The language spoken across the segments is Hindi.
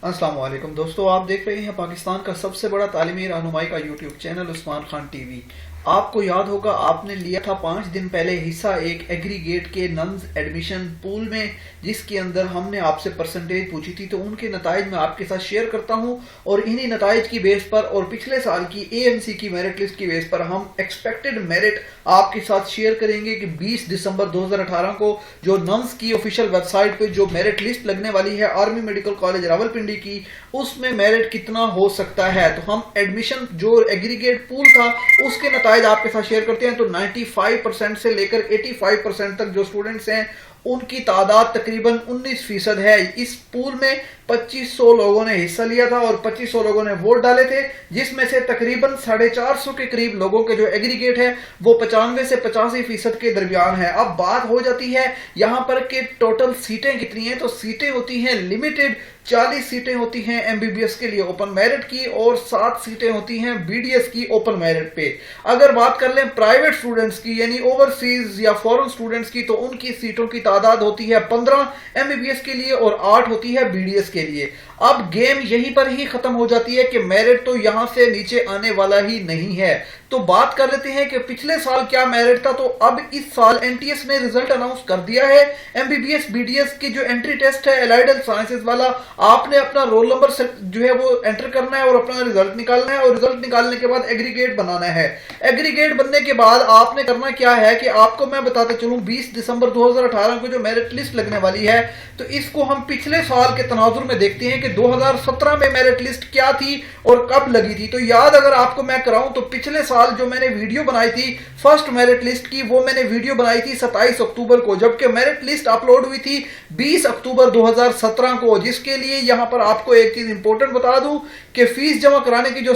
अस्सलाम वालेकुम दोस्तों, आप देख रहे हैं पाकिस्तान का सबसे बड़ा तालीमी रहनुमाई का YouTube channel Usman Khan TV. आपको याद होगा आपने लिया था 5 दिन पहले हिस्सा एक एग्रीगेट के नन्स एडमिशन पूल में, जिसके अंदर हमने आपसे परसेंटेज पूछी थी। तो उनके नताइज मैं आपके साथ शेयर करता हूं और इन्हीं नताइज की बेस पर और पिछले साल की एएमसी की मेरिट लिस्ट की बेस पर हम एक्सपेक्टेड मेरिट आपके साथ शेयर करेंगे कि 20 दिसंबर 2018 को जो नन्स की ऑफिशियल वेबसाइट पे जो मेरिट लिस्ट लगने वाली है आर्मी मेडिकल कॉलेज रावलपिंडी की, उसमें मेरिट कितना हो सकता है। तो हम एडमिशन जो एग्रीगेट पूल था उसके नताइज आपके साथ शेयर करते हैं। तो 95% से लेकर 85% तक जो स्टूडेंट्स हैं उनकी तादाद तकरीबन 19% है। इस पूल में 2500 लोगों ने हिस्सा लिया था और 2500 लोगों ने वोट डाले थे, जिसमें से तकरीबन 450 के करीब लोगों के जो एग्रीगेट है वो 95 से 85% के दरमियान है। अब बात हो जाती है यहां पर कि टोटल सीटें कितनी हैं। तो सीटें होती हैं लिमिटेड, 40 सीटें होती हैं एमबीबीएस के लिए ओपन मेरिट की और 7 सीटें होती हैं बीडीएस की ओपन मेरिट पे। अगर बात कर लें प्राइवेट स्टूडेंट्स की यानी ओवरसीज या फॉरेन स्टूडेंट्स की, तो उनकी सीटों की तादाद होती है 15 एमबीबीएस के लिए और 8 होती है बीडीएस के लिए। अब गेम यहीं पर ही खत्म हो जाती है कि मेरिट तो यहां से नीचे आने वाला ही नहीं है। तो बात कर लेते हैं कि पिछले साल क्या मेरिट था। तो अब इस साल एनटीएस ने रिजल्ट अनाउंस कर दिया है। एमबीबीएस बीडीएस की जो एंट्री टेस्ट है एलाइड हेल्थ साइंसेज वाला, आपने अपना रोल नंबर जो है वो एंटर करना है और अपना रिजल्ट निकालना है और रिजल्ट निकालने के बाद एग्रीगेट बनाना है। एग्रीगेट बनने के बाद आपने करना क्या है कि आपको मैं बताते चलूं 20 दिसंबर 2018 को जो मेरिट लिस्ट लगने वाली है, तो इसको हम पिछले साल के तनाजुर में देखते हैं कि 2017 में मेरिट लिस्ट क्या थी और कब लगी थी। तो याद अगर आपको मैं कराऊं तो पिछले साल जो मैंने वीडियो बनाई थी फर्स्ट मेरिट लिस्ट की, वो मैंने वीडियो बनाई थी 27 अक्टूबर को, जबकि मेरिट लिस्ट अपलोड हुई थी 20 अक्टूबर 2017 को। जिसके लिए यहां पर आपको एक चीज इंपॉर्टेंट बता दूं कि फीस जमा कराने की जो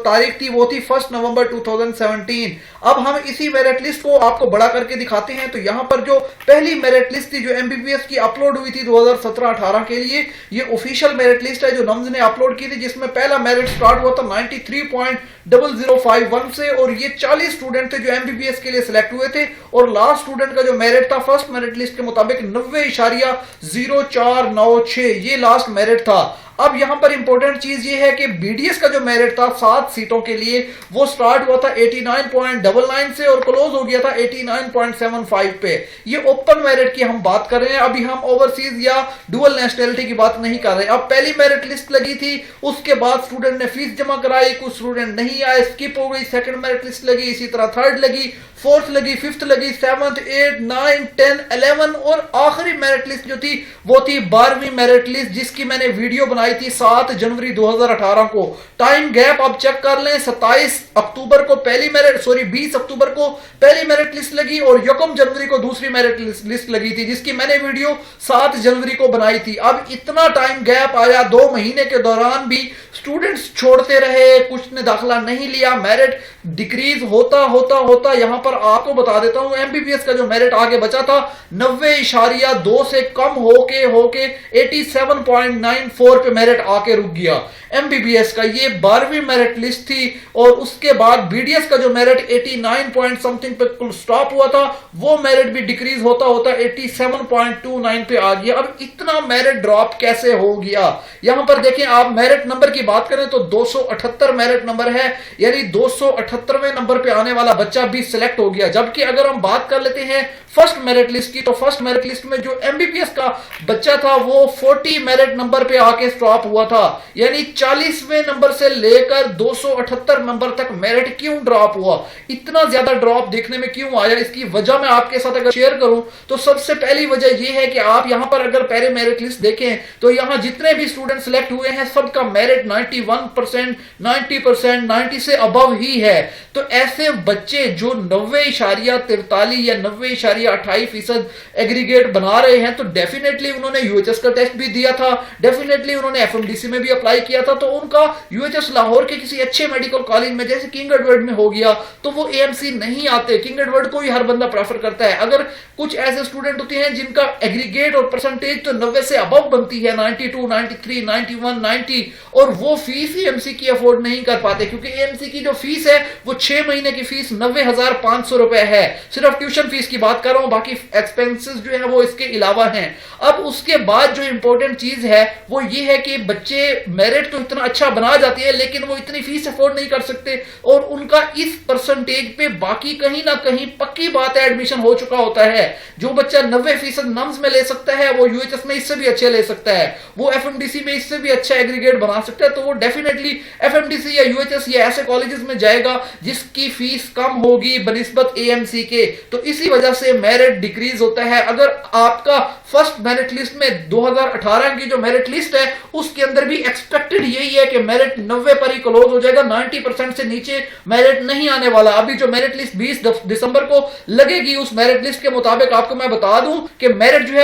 तारीख थी वो थी 1 नवंबर 2017। अब हम इसी मेरिट लिस्ट को आपको बड़ा करके दिखाते हैं। तो यहां पर जो पहली मेरिट लिस्ट थी जो एमबीबीएस की अपलोड हुई थी 2017-18 के लिए, ये ऑफिशियल मेरिट लिस्ट है जो नम्स ने अपलोड की थी, जिसमें पहला मेरिट स्टार्ट हुआ था 93.0051 से और ये 40 स्टूडेंट थे जो एमबीबीएस के लिए सिलेक्ट हुए थे और लास्ट स्टूडेंट का जो मेरिट था फर्स्ट मेरिट लिस्ट के मुताबिक 90.0496 ये लास्ट मेरिट था। अब यहां पर इंपॉर्टेंट चीज ये है कि बीडीएस का जो मेरिट था 7 सीटों के लिए वो स्टार्ट हुआ था 89.99 से और क्लोज हो गया था 89.75 पे। ये ओपन मेरिट की हम बात कर रहे हैं, अभी हम ओवरसीज या डुअल नेशनैलिटी की बात नहीं कर रहे। अब पहली मेरिट लिस्ट लगी थी, उसके बाद स्टूडेंट ने फीस जमा कराई, कुछ स्टूडेंट नहीं आए, स्किप हो गई, सेकंड मेरिट लिस्ट लगी, इसी तरह थर्ड लगी, फोर्थ लगी, फिफ्थ लगी, 7th 8 9 10 11 और आखिरी मेरिट लिस्ट जो थी वो थी 12वीं मेरिट लिस्ट, जिसकी मैंने वीडियो बनाई थी 7 जनवरी 2018 को। टाइम गैप अब चेक कर लें, 27 अक्टूबर को 20 अक्टूबर को पहली मेरिट लिस्ट लगी और 1 जनवरी को दूसरी मेरिट लिस्ट लगी थी, जिसकी मैंने वीडियो 7 जनवरी को बनाई थी। अब इतना टाइम गैप आया, 2 महीने के दौरान भी स्टूडेंट्स छोड़ते रहे, कुछ ने दाखिला नहीं लिया, मेरिट डिक्रीज होता होता होता यहां पर आपको बता देता हूं एमबीबीएस का जो मेरिट आगे बचा था 90.2 से कम होके 87.94 पे मेरिट आके रुक गया एमबीबीएस का। ये 12वीं मेरिट लिस्ट थी और उसके बाद बीडीएस का जो मेरिट 89 पॉइंट समथिंग पे स्टॉप हुआ था वो मेरिट भी डिक्रीज होता होता 87.29 पे आ गया। अब इतना मेरिट ड्रॉप कैसे हो गया? यहां पर देखें आप, मेरिट नंबर की बात करें तो 278 मेरिट नंबर है, यानी 278वें नंबर पे आने वाला बच्चा भी सिलेक्ट हो गया। जबकि अगर हम बात कर लेते हैं फर्स्ट मेरिट लिस्ट की, तो फर्स्ट मेरिट लिस्ट में जो एमबीबीएस का बच्चा था वो 40 मेरिट नंबर पे आके स्टॉप हुआ था, यानी 40वें नंबर से लेकर 278 नंबर तक मेरिट क्यों ड्रॉप हुआ? इतना ज्यादा ड्रॉप देखने में क्यों आया? इसकी वजह मैं आपके साथ अगर शेयर करूं तो सबसे पहली वजह यह है कि आप यहां पर अगर पहले मेरिट लिस्ट देखें तो यहां जितने भी स्टूडेंट सिलेक्ट हुए हैं सबका मेरिट 91%, 90%, 90 से अबव ही है। तो ऐसे बच्चे जो 90.43 या 90.28% एग्रीगेट बना रहे हैं, तो डेफिनेटली उन्होंने यूएचएस का टेस्ट भी दिया था, डेफिनेटली उन्होंने एफएमडीसी में भी अप्लाई किया था, तो उनका यूएचएस लाहौर के किसी अच्छे मेडिकल कॉलेज में जैसे किंग एडवर्ड में हो गया तो वो एएमसी नहीं आते। किंग एडवर्ड को ही हर बंदा प्रेफर करता है। अगर कुछ ऐसे स्टूडेंट होते हैं जिनका एग्रीगेट और परसेंटेज तो 90 से अबव बनती है, 92, 93, 91, 90, और वो फीस ही एमसी की अफोर्ड नहीं कर पाते, क्योंकि एमसी की जो फीस है वो 6 महीने की फीस 90,500 रुपए है। सिर्फ ट्यूशन फीस की बात कर रहा हूं, बाकी एक्सपेंसेस जो है वो इसके अलावा हैं। अब उसके बाद जो इंपॉर्टेंट चीज है वो ये है कि बच्चे मेरिट तो इतना अच्छा बना जाते हैं लेकिन वो इतनी फीस अफोर्ड नहीं कर सकते और उनका इस परसेंटेज पे बाकी कहीं ना कहीं पक्की बात है एडमिशन हो चुका होता है। जो बच्चा 90% नम्स में ले सकता है वो यूएचएस में इससे भी अच्छे ले सकता है, वो एफएमडीसी में इससे भी अच्छा एग्रीगेट बना सकता है, तो वो डेफिनेटली एफएमडीसी या यूएचएस या ऐसे कॉलेजेस में जाएगा जिसकी फीस कम होगी बनिस्बत एएमसी के। तो इसी वजह से मेरिट डिक्रीज होता है। अगर आपका फर्स्ट मेरिट लिस्ट में 2018 की जो मेरिट लिस्ट है उसके अंदर भी एक्सपेक्टेड यही है कि मेरिट 90 पर ही क्लोज हो जाएगा, 90% से नीचे मेरिट नहीं आने वाला। अभी जो मेरिट लिस्ट 20 दिसंबर को लगेगी उस मेरिट लिस्ट के मुताबिक आपको मैं बता दूं कि मेरिट जो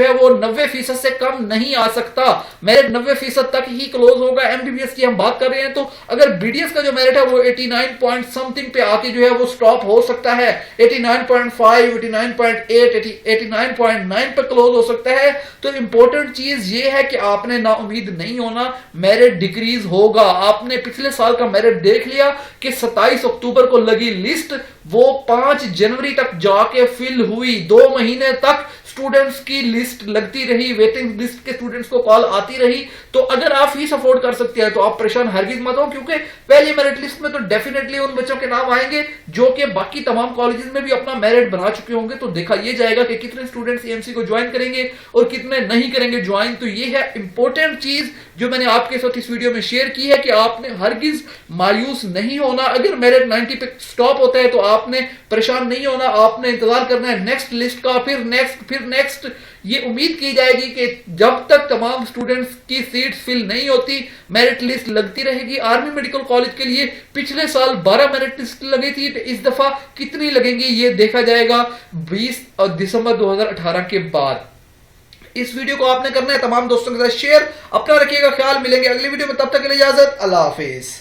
है वो 90% से कम नहीं आ सकता, मेरिट 90% तक ही क्लोज होगा। एमबीबीएस की हम बात कर रहे हैं तो अगर बीडीएस का जो मेरिट है वो 89 पॉइंट समथिंग पे आके जो है वो स्टॉप हो सकता है, 89.5, 89.8, 89.9 पे क्लोज हो सकता है। तो इंपॉर्टेंट चीज ये है कि आपने ना उम्मीद नहीं होना, मेरिट डिक्रीज होगा। आपने पिछले साल का मेरिट देख लिया कि 27 अक्टूबर को लगी लिस्ट वो 5 जनवरी तक जाके फिल हुई, 2 महीने तक स्टूडेंट्स की लिस्ट लगती रही, वेटिंग लिस्ट के स्टूडेंट्स को कॉल आती रही। तो अगर आप फीस अफोर्ड कर सकते हैं तो आप परेशान हरगिज मत हो, क्योंकि पहली मेरिट लिस्ट में तो डेफिनेटली उन बच्चों के नाम आएंगे जो कि बाकी तमाम कॉलेजेस में भी अपना मेरिट बना चुके होंगे। तो देखा यह जाएगा कि कितने स्टूडेंट्स एएमसी को ज्वाइन करेंगे और कितने नहीं करेंगे ज्वाइन। तो ये है इंपॉर्टेंट चीज जो मैंने आपके साथ इस वीडियो में शेयर की है कि आपने हरगिज मायूस नहीं होना। अगर मेरिट 90 पे स्टॉप होता है तो आपने परेशान नहीं होना, आपने इंतजार करना है नेक्स्ट लिस्ट का, फिर नेक्स्ट। ये उम्मीद की जाएगी कि जब तक तमाम स्टूडेंट्स की सीट्स फिल नहीं होती मेरिट लिस्ट लगती रहेगी। आर्मी मेडिकल कॉलेज के लिए पिछले साल 12 मेरिट लिस्ट लगी थी, तो इस दफा कितनी लगेंगी ये देखा जाएगा 20 दिसंबर 2018 के बाद। इस वीडियो को आपने करना है तमाम दोस्तों के साथ शेयर। अपना रखिएगा ख्याल, मिलेंगे अगली वीडियो में, तब तक के लिए इजाजत, अल्लाह हाफिज।